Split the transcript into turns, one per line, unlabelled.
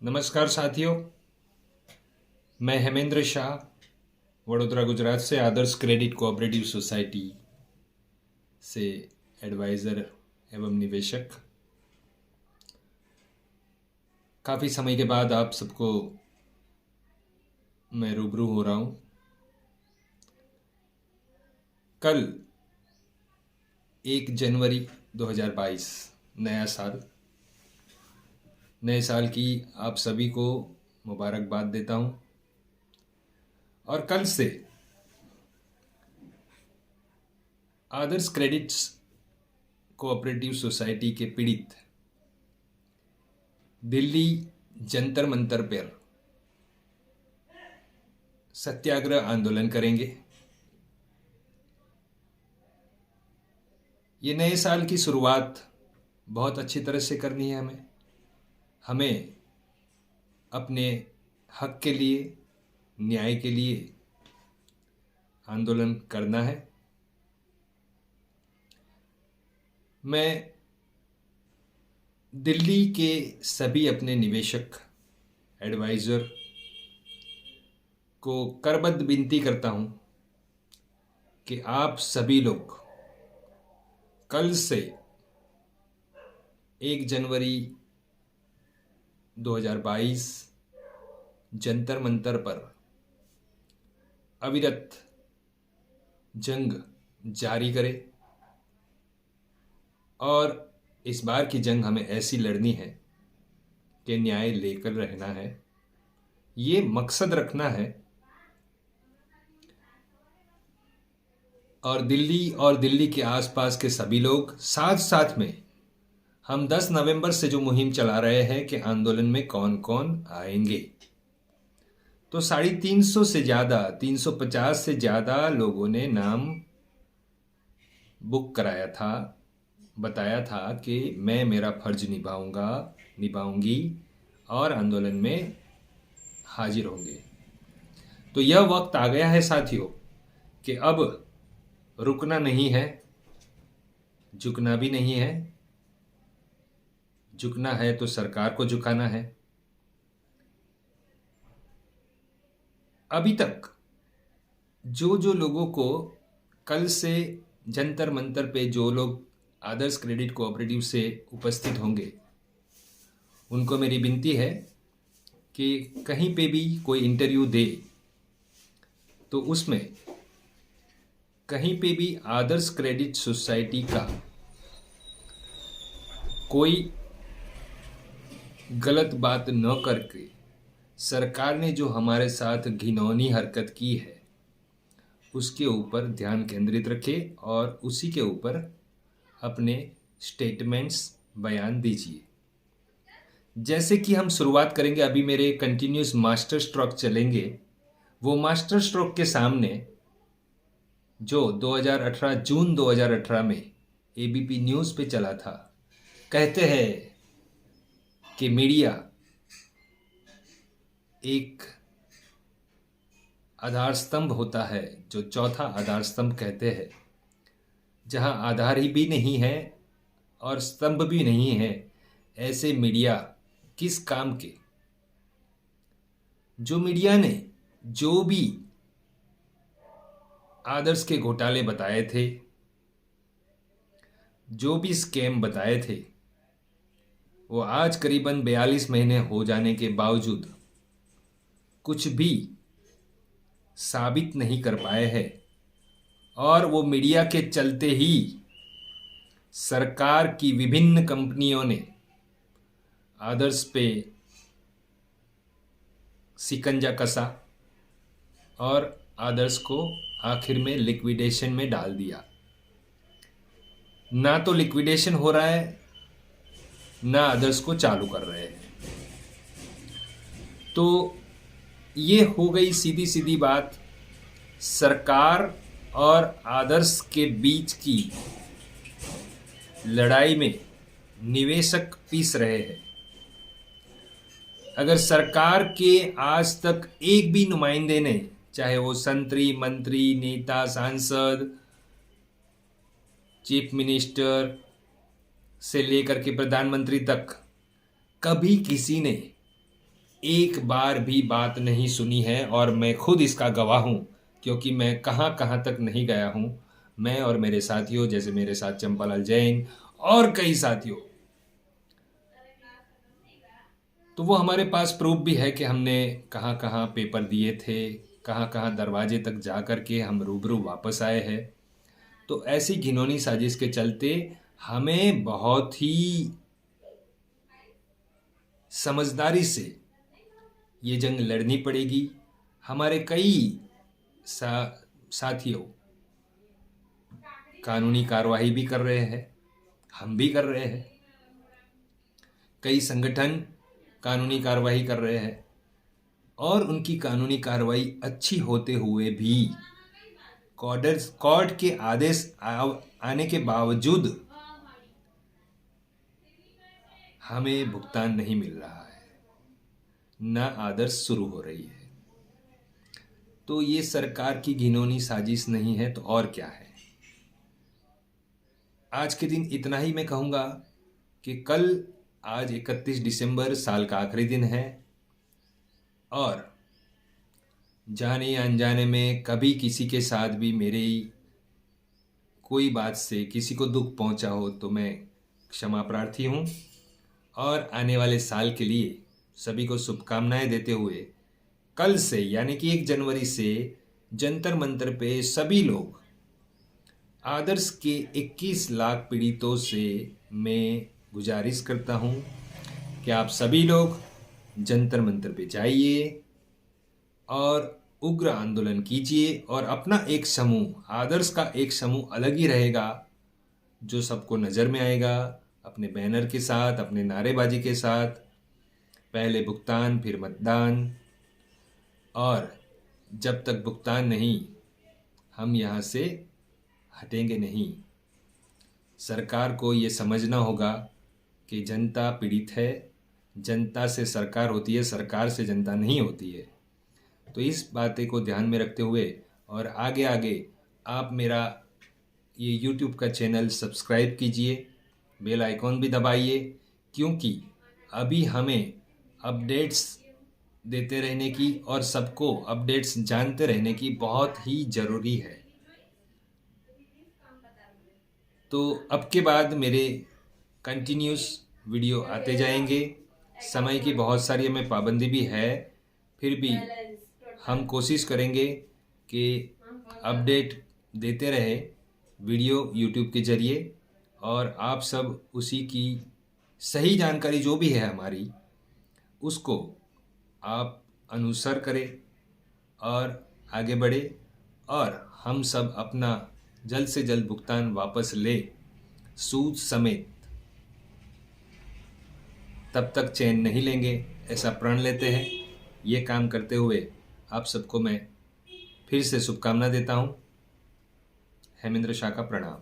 नमस्कार साथियों, मैं हेमेंद्र शाह वडोदरा गुजरात से आदर्श क्रेडिट कोऑपरेटिव सोसाइटी से एडवाइज़र एवं निवेशक। काफ़ी समय के बाद आप सबको मैं रूबरू हो रहा हूँ। कल 1 जनवरी 2022 नया साल। नए साल की आप सभी को मुबारकबाद देता हूँ। और कल से आदर्श क्रेडिट्स कोऑपरेटिव सोसाइटी के पीड़ित दिल्ली जंतर मंतर पर सत्याग्रह आंदोलन करेंगे। ये नए साल की शुरुआत बहुत अच्छी तरह से करनी है। हमें अपने हक के लिए, न्याय के लिए आंदोलन करना है। मैं दिल्ली के सभी अपने निवेशक, एडवाइज़र को करबद्ध विनती करता हूँ कि आप सभी लोग कल से 1 जनवरी 2022 जंतर मंतर पर अविरत जंग जारी करें। और इस बार की जंग हमें ऐसी लड़नी है कि न्याय लेकर रहना है। ये मकसद रखना है। और दिल्ली के आसपास के सभी लोग साथ साथ में हम 10 नवंबर से जो मुहिम चला रहे हैं कि आंदोलन में कौन कौन आएंगे, तो 350 से ज़्यादा, 350 से ज़्यादा लोगों ने नाम बुक कराया था, बताया था कि मैं मेरा फर्ज निभाऊंगी और आंदोलन में हाजिर होंगे। तो यह वक्त आ गया है साथियों कि अब रुकना नहीं है, झुकना भी नहीं है। झुकना है तो सरकार को झुकाना है। अभी तक जो लोगों को कल से जंतर मंतर पे जो लोग आदर्श क्रेडिट कोऑपरेटिव से उपस्थित होंगे, उनको मेरी विनती है कि कहीं पे भी कोई इंटरव्यू दे तो उसमें कहीं पे भी आदर्श क्रेडिट सोसाइटी का कोई गलत बात न करके सरकार ने जो हमारे साथ घिनौनी हरकत की है उसके ऊपर ध्यान केंद्रित रखे और उसी के ऊपर अपने स्टेटमेंट्स बयान दीजिए। जैसे कि हम शुरुआत करेंगे, अभी मेरे कंटिन्यूस मास्टर स्ट्रोक चलेंगे। वो मास्टर स्ट्रोक के सामने जो 2018 जून 2018 में एबीपी न्यूज़ पे चला था, कहते हैं कि मीडिया एक आधार स्तंभ होता है, जो चौथा आधार स्तंभ कहते हैं, जहां आधार ही भी नहीं है और स्तंभ भी नहीं है। ऐसे मीडिया किस काम के? जो मीडिया ने जो भी आदर्श के घोटाले बताए थे, जो भी स्कैम बताए थे, वो आज करीबन 42 महीने हो जाने के बावजूद कुछ भी साबित नहीं कर पाए हैं। और वो मीडिया के चलते ही सरकार की विभिन्न कंपनियों ने आदर्श पे शिकंजा कसा और आदर्श को आखिर में लिक्विडेशन में डाल दिया। ना तो लिक्विडेशन हो रहा है, ना आदर्श को चालू कर रहे हैं। तो ये हो गई सीधी सीधी बात सरकार और आदर्श के बीच की लड़ाई में निवेशक पीस रहे हैं। अगर सरकार के आज तक एक भी नुमाइंदे ने, चाहे वो संतरी, मंत्री, नेता, सांसद, चीफ मिनिस्टर से लेकर के प्रधानमंत्री तक, कभी किसी ने एक बार भी बात नहीं सुनी है और मैं खुद इसका गवाह हूँ, क्योंकि मैं कहाँ कहाँ तक नहीं गया हूँ। मैं और मेरे साथियों, जैसे मेरे साथ चंपालाल जैन और कई साथियों, तो वो हमारे पास प्रूफ भी है कि हमने कहाँ कहाँ पेपर दिए थे, कहाँ कहाँ दरवाजे तक जा कर के हम रूबरू वापस आए हैं। तो ऐसी घिनौनी साजिश के चलते हमें बहुत ही समझदारी से ये जंग लड़नी पड़ेगी। हमारे कई साथियों कानूनी कार्रवाई भी कर रहे हैं, हम भी कर रहे हैं, कई संगठन कानूनी कार्रवाई कर रहे हैं, और उनकी कानूनी कार्रवाई अच्छी होते हुए भी कोर्ट के आदेश आने के बावजूद हमें भुगतान नहीं मिल रहा है, ना आदर्श शुरू हो रही है। तो ये सरकार की घिनौनी साजिश नहीं है तो और क्या है। आज के दिन इतना ही मैं कहूँगा कि आज 31 दिसंबर साल का आखिरी दिन है, और जाने या अनजाने में कभी किसी के साथ भी मेरी कोई बात से किसी को दुख पहुंचा हो तो मैं क्षमा प्रार्थी हूं। और आने वाले साल के लिए सभी को शुभकामनाएं देते हुए कल से यानी कि 1 जनवरी से जंतर मंतर पे सभी लोग, आदर्श के 21 लाख पीड़ितों से मैं गुजारिश करता हूं कि आप सभी लोग जंतर मंतर पे जाइए और उग्र आंदोलन कीजिए, और अपना एक समूह, आदर्श का एक समूह अलग ही रहेगा जो सबको नज़र में आएगा, अपने बैनर के साथ, अपने नारेबाजी के साथ। पहले भुगतान फिर मतदान, और जब तक भुगतान नहीं हम यहाँ से हटेंगे नहीं। सरकार को ये समझना होगा कि जनता पीड़ित है, जनता से सरकार होती है, सरकार से जनता नहीं होती है। तो इस बातें को ध्यान में रखते हुए और आगे आगे आप मेरा ये YouTube का चैनल सब्सक्राइब कीजिए, बेल आइकॉन भी दबाइए, क्योंकि अभी हमें अपडेट्स देते रहने की और सबको अपडेट्स जानते रहने की बहुत ही ज़रूरी है। तो अब के बाद मेरे कंटिन्यूस वीडियो आते जाएंगे। समय की बहुत सारी हमें पाबंदी भी है, फिर भी हम कोशिश करेंगे कि अपडेट देते रहे वीडियो YouTube के ज़रिए, और आप सब उसी की सही जानकारी जो भी है हमारी, उसको आप अनुसर करें और आगे बढ़े, और हम सब अपना जल्द से जल्द भुगतान वापस ले, सूद समेत। तब तक चैन नहीं लेंगे, ऐसा प्रण लेते हैं। ये काम करते हुए आप सबको मैं फिर से शुभकामना देता हूँ। हेमेंद्र शाह का प्रणाम।